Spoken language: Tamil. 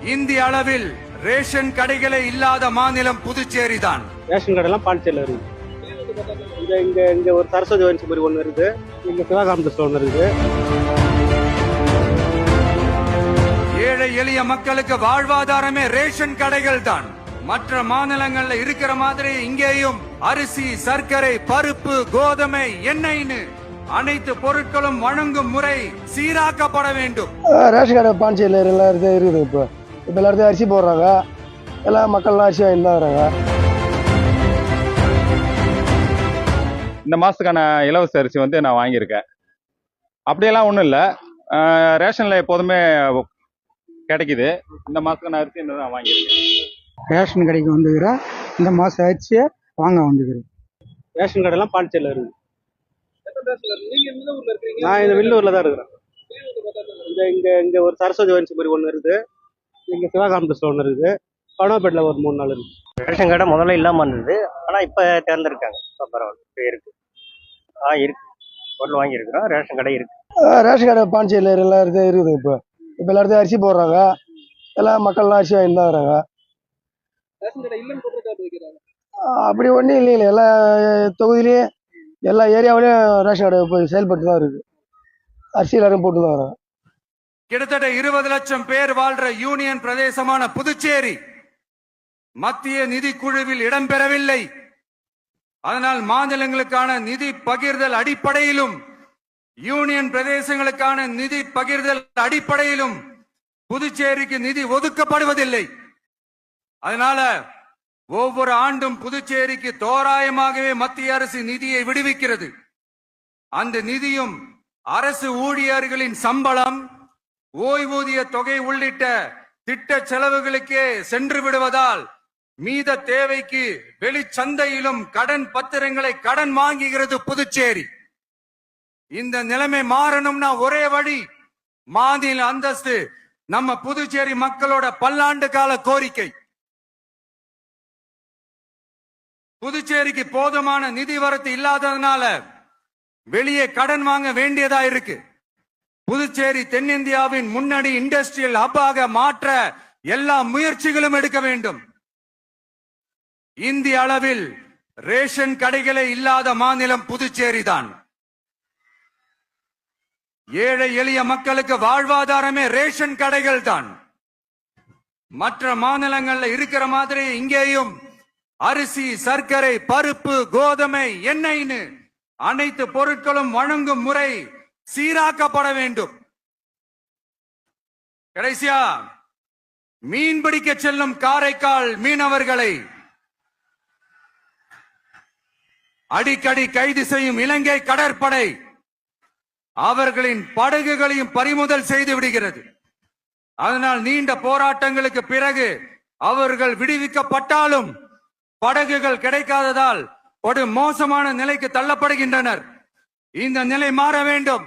இந்திய அளவில் ரேஷன் கடைகளே இல்லாத மாநிலம் புதுச்சேரி தான். ரேஷன் கடை எல்லாம் பாண்டிச்சேரியில் இருக்கு. இங்க ஒரு சரஸ்வதி வன்சிபுரி ஒன்று இருக்குது, இங்க சிவகாமத்தில் ஒன்று இருக்குது. ஏழை எளிய மக்களுக்கு வாழ்வாதாரமே ரேஷன் கடைகள் தான். மற்ற மாநிலங்கள்ல இருக்கிற மாதிரி இங்கேயும் அரிசி, சர்க்கரை, பருப்பு, கோதுமை, எண்ணெய்னு அனைத்து பொருட்களும் வழங்கும் முறை சீராக்கப்பட வேண்டும். ரேஷன் கடை பாண்டிச்சேரியில் எல்லாம் இருக்குது. இப்போ எல்லாத்தையும் அரிசி போடுறாங்க, எல்லா மக்கள்லாம் அரிசி வாங்கி தான் வராங்க. இந்த மாதத்துக்கான இலவச அரிசி நான் வாங்கியிருக்கேன். அப்படியெல்லாம் ஒன்றும் இல்லை, ரேஷனில் எப்போதுமே கிடைக்குது. இந்த மாதத்துக்கான அரிசி நான் வாங்கியிருக்கேன். ரேஷன் கடைக்கு வந்துக்கிறேன், இந்த மாதம் அரிசியை வாங்க வந்துக்கிறேன். ரேஷன் கடை எல்லாம் பாண்டிச்சேரியில் இருக்குது. நான் இந்த வில்லூரில் தான் இருக்கிறேன். இங்க ஒரு சரஸ்வதி வன்சிபுரி ஒன்று இருக்குது, இங்க சிவகாமத்தில் ஒன்று இருக்குது, பனோப்பேட்டில் ஒரு 3 நாள் இருக்கு. ரேஷன் கடை முதல்ல இல்லாமல் இருந்தது, ஆனால் இப்போ தேர்ந்தெடுக்காங்க. இப்போ பரவாயில்ல, இப்போ இருக்கு. இருக்கு, பொருள் வாங்கியிருக்கிறோம். ரேஷன் கடை இருக்கு. ரேஷன் கடை பாண்டிச்சேரியில் எல்லாம் இருக்குது. இப்போ எல்லாத்தையும் அரிசி போடுறாங்க, எல்லா மக்கள்லாம் அரிசி வாங்கி தான் வராங்க. அப்படி ஒன்றும் இல்லைங்களே, எல்லா தொகுதியிலையும் எல்லா ஏரியாவிலையும் ரேஷன் கடை இப்போ செயல்பட்டு தான் இருக்கு. அரிசி எல்லாரும் போட்டு தான் வராங்க. கிட்டத்தட்ட 20 லட்சம் பேர் வாழ்ற யூனியன் பிரதேசமான புதுச்சேரி மத்திய நிதி குழுவில் இடம்பெறவில்லை. அதனால் மாநிலங்களுக்கான நிதி பகிர்தல் அடிப்படையிலும் யூனியன் பிரதேசங்களுக்கான நிதி பகிர்தல் அடிப்படையிலும் புதுச்சேரிக்கு நிதி ஒதுக்கப்படுவதில்லை. அதனால ஒவ்வொரு ஆண்டும் புதுச்சேரிக்கு தோராயமாகவே மத்திய அரசு நிதியை விடுவிக்கிறது. அந்த நிதியும் அரசு ஊழியர்களின் சம்பளம், ஓய்வூதிய தொகை உள்ளிட்ட திட்ட செலவுகளுக்கே சென்று விடுவதால் மீத தேவைக்கு வெளிச்சந்தையிலும் கடன் பத்திரங்களை கடன் வாங்குகிறது புதுச்சேரி. இந்த நிலைமை மாறணும்னா ஒரே வழி, மாநில அந்தஸ்து நம்ம புதுச்சேரி மக்களோட பல்லாண்டு கால கோரிக்கை. புதுச்சேரிக்கு போதுமான நிதி வரத்து இல்லாததுனால வெளியே கடன் வாங்க வேண்டியதா இருக்கு. புதுச்சேரி தென்னிந்தியாவின் முன்னணி இண்டஸ்ட்ரியல் ஹப்பாக மாற்ற எல்லா முயற்சிகளும் எடுக்க வேண்டும். இந்திய அளவில் ரேஷன் கடைகளே இல்லாத மாநிலம் புதுச்சேரி தான். ஏழை எளிய மக்களுக்கு வாழ்வாதாரமே ரேஷன் கடைகள் தான். மற்ற மாநிலங்கள்ல இருக்கிற மாதிரி இங்கேயும் அரிசி, சர்க்கரை, பருப்பு, கோதுமை, எண்ணெய்னு அனைத்து பொருட்களும் வழங்கும் முறை சீராக்கப்பட வேண்டும். கடைசியா மீன் பிடிக்க செல்லும் காரைக்கால் மீனவர்களை அடிக்கடி கைது செய்யும் இலங்கை கடற்படை அவர்களின் படகுகளையும் பறிமுதல் செய்து விடுகிறது. அதனால் நீண்ட போராட்டங்களுக்கு பிறகு அவர்கள் விடுவிக்கப்பட்டாலும் படகுகள் கிடைக்காததால் ஒரு மோசமான நிலைக்கு தள்ளப்படுகின்றனர். இந்த நிலை மாற வேண்டும்.